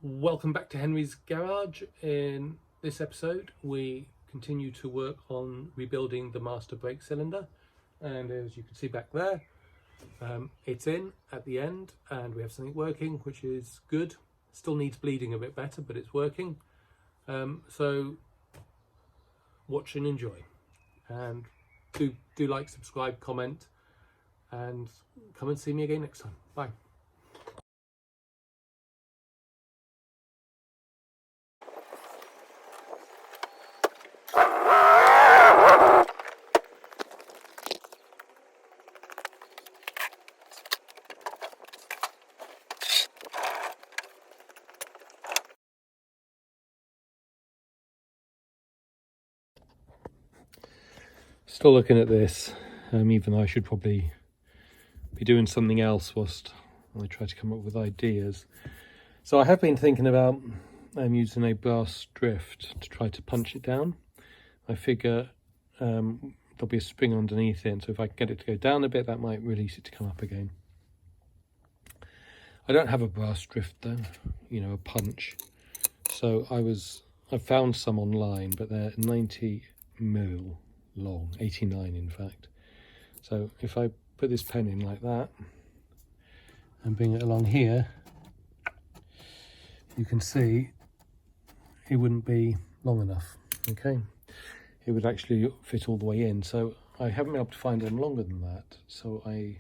Welcome back to Henry's Garage. In this episode we continue to work on rebuilding the master brake cylinder, and as you can see back there, it's in at the end and we have something working, which is good. Still needs bleeding a bit better, but it's working. So watch and enjoy, and do like, subscribe, comment, and come and see me again next time. Bye. Still looking at this, even though I should probably be doing something else whilst I try to come up with ideas. So I have been thinking about using a brass drift to try to punch it down. I figure there'll be a spring underneath it, and so if I can get it to go down a bit, that might release it to come up again. I don't have a brass drift though, a punch. So I found some online, but they're 90mm long, 89 in fact. So if I put this pen in like that and bring it along here, you can see it wouldn't be long enough. Okay, it would actually fit all the way in, so I haven't been able to find one longer than that, so I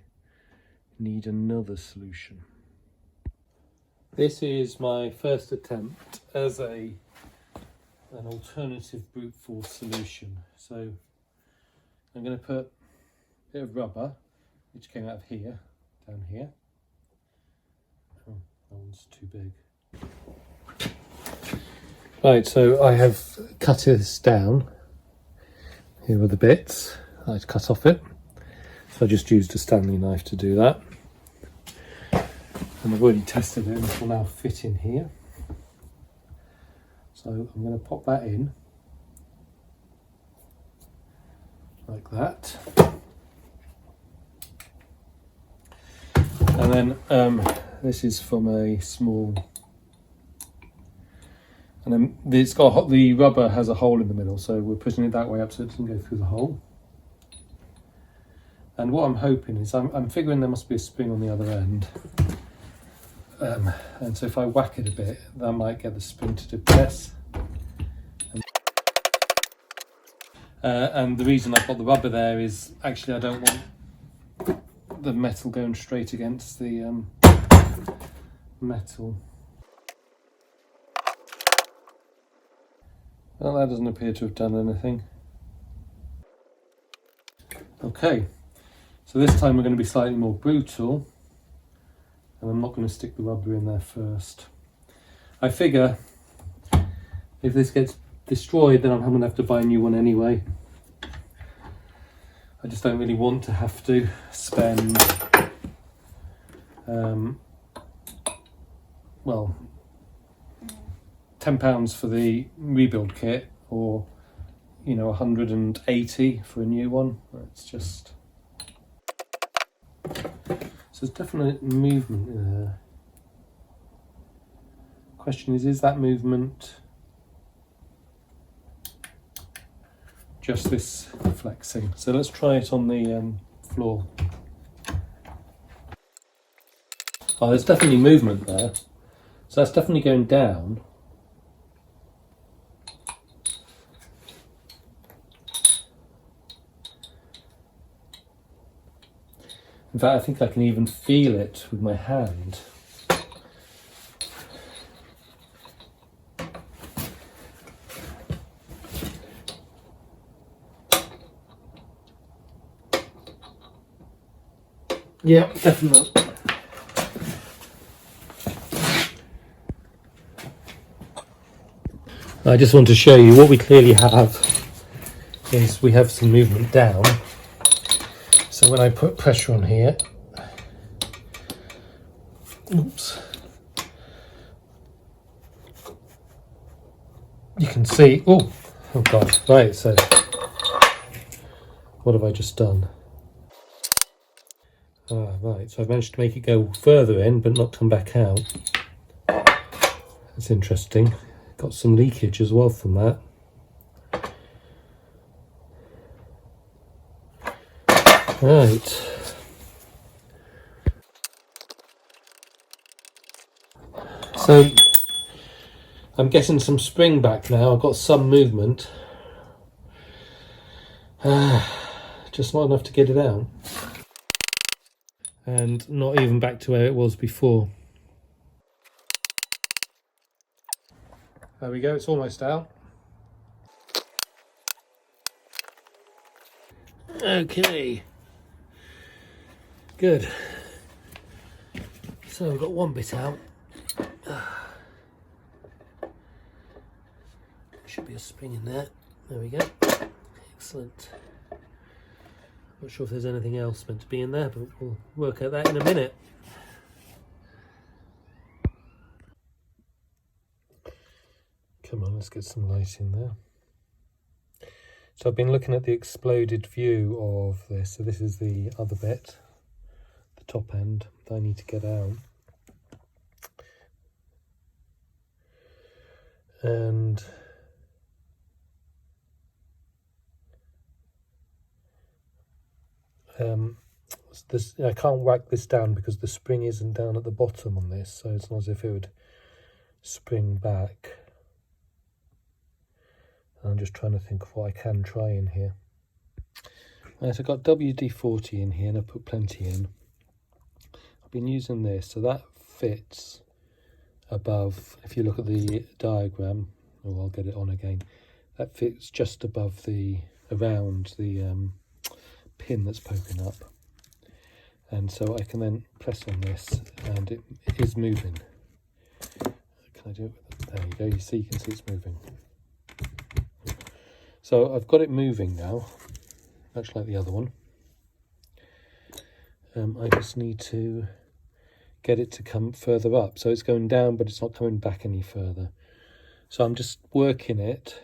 need another solution. This is my first attempt as an alternative brute force solution. So I'm going to put a bit of rubber, which came out of here, down here. Oh, that one's too big. Right, so I have cut this down. Here are the bits I like to cut off it. So I just used a Stanley knife to do that. And I've already tested it, and it will now fit in here. So I'm going to pop that in like that, and then this is from a small, and then it's got the rubber has a hole in the middle, so we're pushing it that way up so it doesn't go through the hole. And what I'm hoping is I'm figuring there must be a spring on the other end, and so if I whack it a bit, that might get the spring to depress. And the reason I've got the rubber there is actually I don't want the metal going straight against the metal. Well, that doesn't appear to have done anything. Okay, so this time we're going to be slightly more brutal, and I'm not going to stick the rubber in there first. I figure if this gets destroyed, then I'm going to have to buy a new one anyway. I just don't really want to have to spend well, £10 for the rebuild kit, or 180 for a new one. It's just, so there's definite movement there. Question is that movement just this flexing? So let's try it on the floor. Oh, there's definitely movement there. So that's definitely going down. In fact, I think I can even feel it with my hand. Yeah, definitely. I just want to show you what we clearly have is we have some movement down. So when I put pressure on here, oops, you can see, oh God, right, so what have I just done? Right, so I've managed to make it go further in but not come back out. That's interesting. Got some leakage as well from that. Right. So I'm getting some spring back now. I've got some movement. Just not enough to get it out. And not even back to where it was before. There we go, it's almost out. Okay. Good. So we've got one bit out. Should be a spring in there. There we go. Excellent. Not sure if there's anything else meant to be in there, but we'll work out that in a minute. Come on, let's get some light in there. So I've been looking at the exploded view of this. So this is the other bit, the top end that I need to get out. And this, I can't whack this down because the spring isn't down at the bottom on this, so it's not as if it would spring back. I'm just trying to think of what I can try in here. Right, so I've got WD-40 in here and I put plenty in. I've been using this, so that fits above, if you look at the diagram, oh, I'll get it on again, that fits just above the, around the pin that's poking up. And so I can then press on this and it is moving. Can I do it with it? There you go, you can see it's moving. So I've got it moving now, much like the other one. I just need to get it to come further up. So it's going down, but it's not coming back any further. So I'm just working it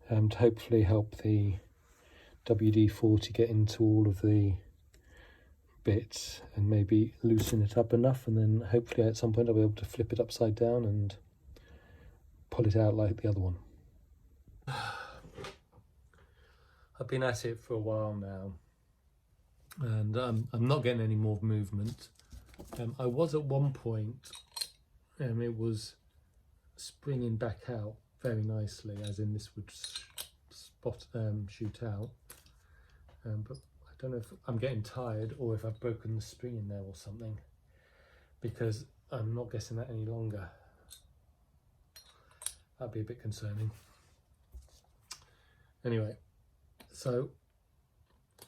to hopefully help the WD-40 get into all of the bits and maybe loosen it up enough, and then hopefully at some point I'll be able to flip it upside down and pull it out like the other one. I've been at it for a while now, and I'm not getting any more movement. I was at one point, it was springing back out very nicely, as in this would shoot out. But I don't know if I'm getting tired or if I've broken the spring in there or something, because I'm not getting that any longer. That'd be a bit concerning. Anyway. So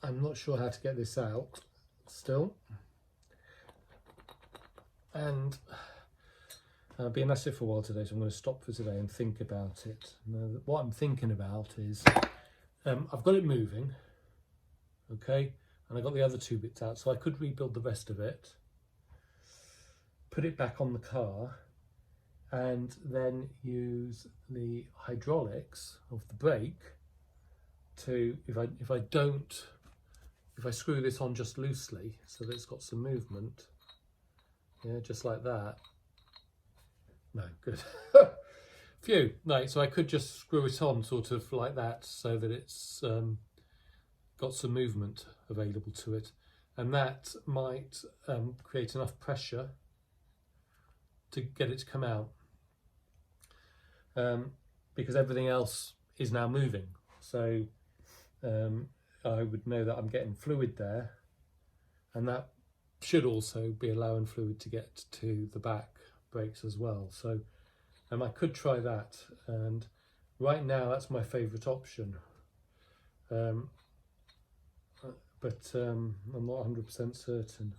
I'm not sure how to get this out still, and I've been at it for a while today, so I'm going to stop for today and think about it. Now, what I'm thinking about is I've got it moving, okay, and I got the other two bits out, so I could rebuild the rest of it, put it back on the car, and then use the hydraulics of the brake to, if I screw this on just loosely so that it's got some movement, yeah, just like that. No, good. Phew. No, so I could just screw it on sort of like that so that it's got some movement available to it, and that might create enough pressure to get it to come out, because everything else is now moving. So I would know that I'm getting fluid there, and that should also be allowing fluid to get to the back brakes as well. So I could try that, and right now that's my favourite option, but I'm not 100% certain.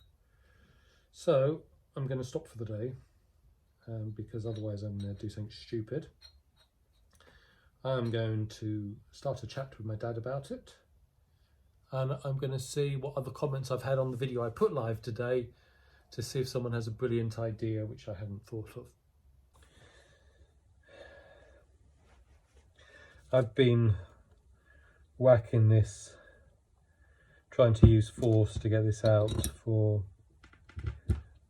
So I'm going to stop for the day, because otherwise I'm going to do something stupid. I'm going to start a chat with my dad about it, and I'm going to see what other comments I've had on the video I put live today, to see if someone has a brilliant idea which I hadn't thought of. I've been whacking this, trying to use force to get this out for,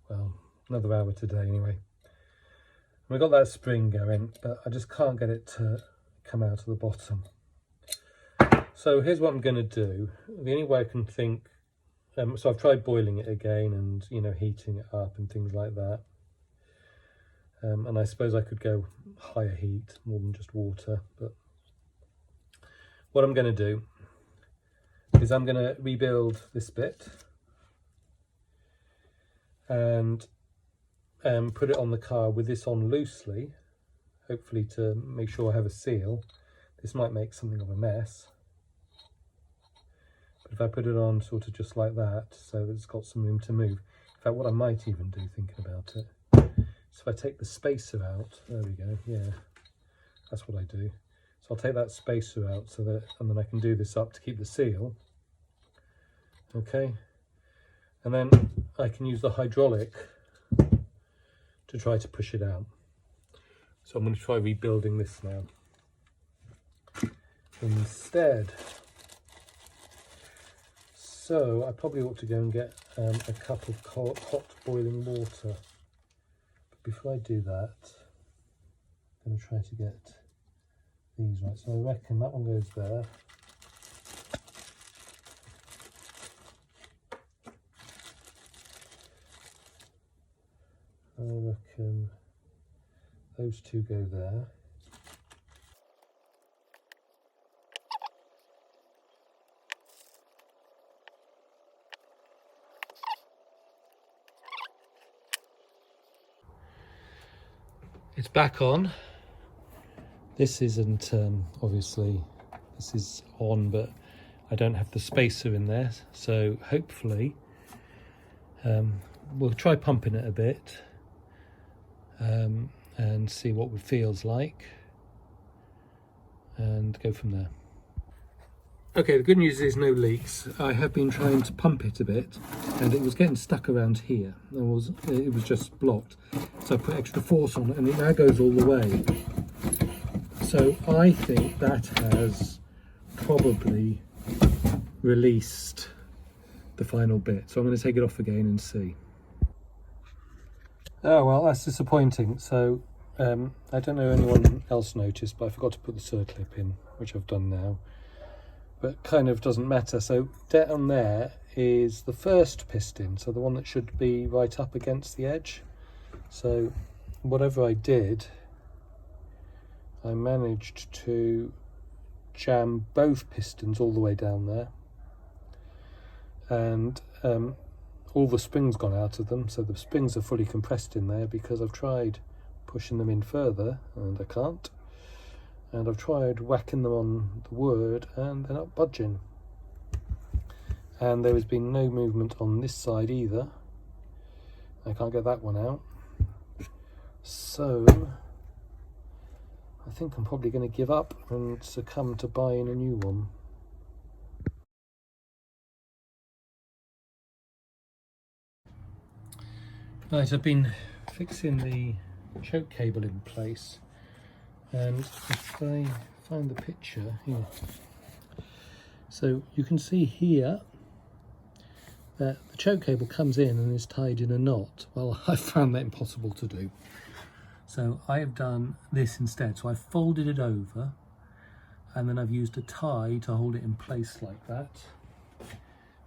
well, another hour today anyway. We've got that spring going, but I just can't get it to come out of the bottom. So here's what I'm going to do. The only way I can think, so I've tried boiling it again and, you know, heating it up and things like that. And I suppose I could go higher heat, more than just water. But what I'm going to do is I'm going to rebuild this bit and put it on the car with this on loosely, hopefully to make sure I have a seal. This might make something of a mess. But if I put it on sort of just like that, so that it's got some room to move. In fact, what I might even do, thinking about it, so if I take the spacer out, there we go, yeah, that's what I do. So I'll take that spacer out so that, and then I can do this up to keep the seal. Okay, and then I can use the hydraulic to try to push it out. So I'm going to try rebuilding this now instead. So I probably ought to go and get a cup of hot boiling water. But before I do that, I'm going to try to get these right. So I reckon that one goes there. I reckon those two go there. It's back on. This isn't obviously, this is on, but I don't have the spacer in there, so hopefully we'll try pumping it a bit and see what it feels like and go from there. Okay, the good news is no leaks. I have been trying to pump it a bit and it was getting stuck around here. It was just blocked. So I put extra force on it and it now goes all the way. So I think that has probably released the final bit. So I'm going to take it off again and see. Oh well, that's disappointing. So I don't know if anyone else noticed, but I forgot to put the circlip in, which I've done now. But kind of doesn't matter. So down there is the first piston, so the one that should be right up against the edge. So whatever I did, I managed to jam both pistons all the way down there, and all the springs gone out of them, so the springs are fully compressed in there because I've tried pushing them in further and I can't. And I've tried whacking them on the wood and they're not budging. And there has been no movement on this side either. I can't get that one out. So I think I'm probably going to give up and succumb to buying a new one. Right, I've been fixing the choke cable in place. And if I find the picture here, so you can see here that the choke cable comes in and is tied in a knot. Well, I found that impossible to do. So I have done this instead. So I've folded it over and then I've used a tie to hold it in place like that.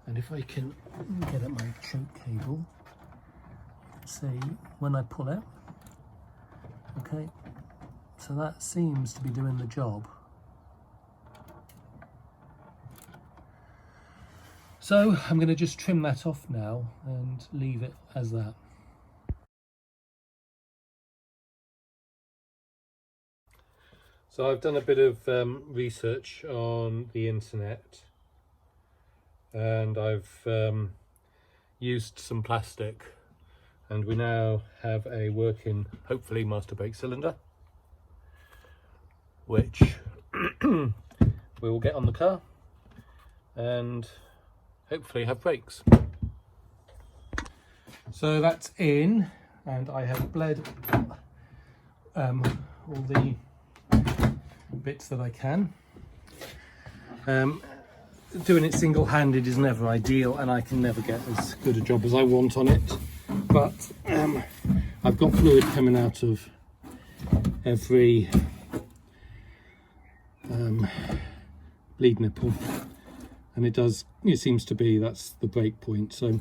And if I can get at my choke cable, see when I pull it, okay. So that seems to be doing the job. So I'm going to just trim that off now and leave it as that. So I've done a bit of research on the internet and I've used some plastic, and we now have a working, hopefully, master brake cylinder, which we will get on the car and hopefully have brakes. So that's in, and I have bled all the bits that I can. Doing it single-handed is never ideal, and I can never get as good a job as I want on it, but I've got fluid coming out of every bleed nipple, and it seems to be that's the break point. So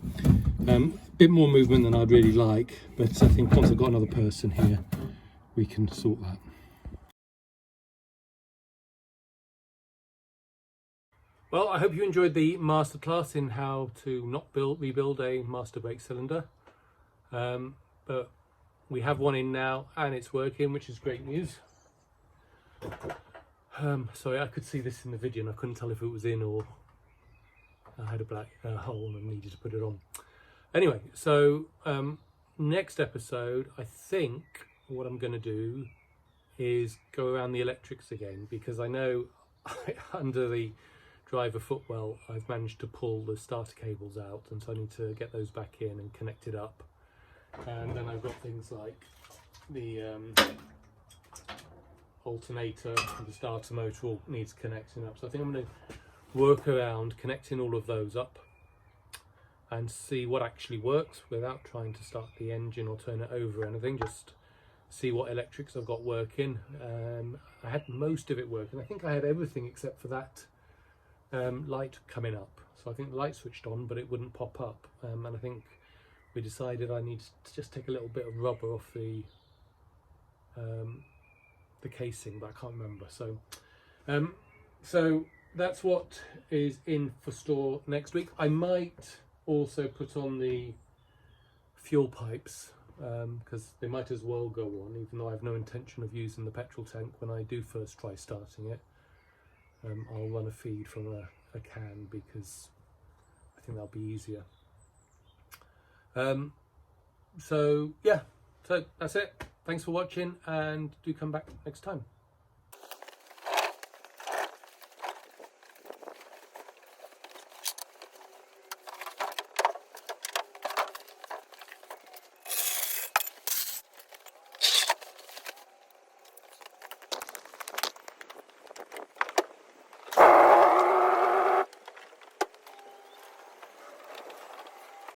a bit more movement than I'd really like, but I think once I've got another person here we can sort that. Well, I hope you enjoyed the masterclass in how to not rebuild a master brake cylinder, but we have one in now and it's working, which is great news. Sorry, I could see this in the video and I couldn't tell if it was in or I had a black hole and needed to put it on. Anyway, so next episode, I think what I'm going to do is go around the electrics again, because I know under the driver footwell I've managed to pull the starter cables out, and so I need to get those back in and connect it up. And then I've got things like the alternator and the starter motor all needs connecting up. So I think I'm going to work around connecting all of those up and see what actually works without trying to start the engine or turn it over or anything. Just see what electrics I've got working. I had most of it working. I think I had everything except for that light coming up. So I think the light switched on, but it wouldn't pop up. And I think we decided I need to just take a little bit of rubber off the casing, but I can't remember. So that's what is in for store next week. I might also put on the fuel pipes, because they might as well go on, even though I have no intention of using the petrol tank when I do first try starting it. I'll run a feed from a can, because I think that'll be easier. So yeah, so that's it. Thanks for watching, and do come back next time.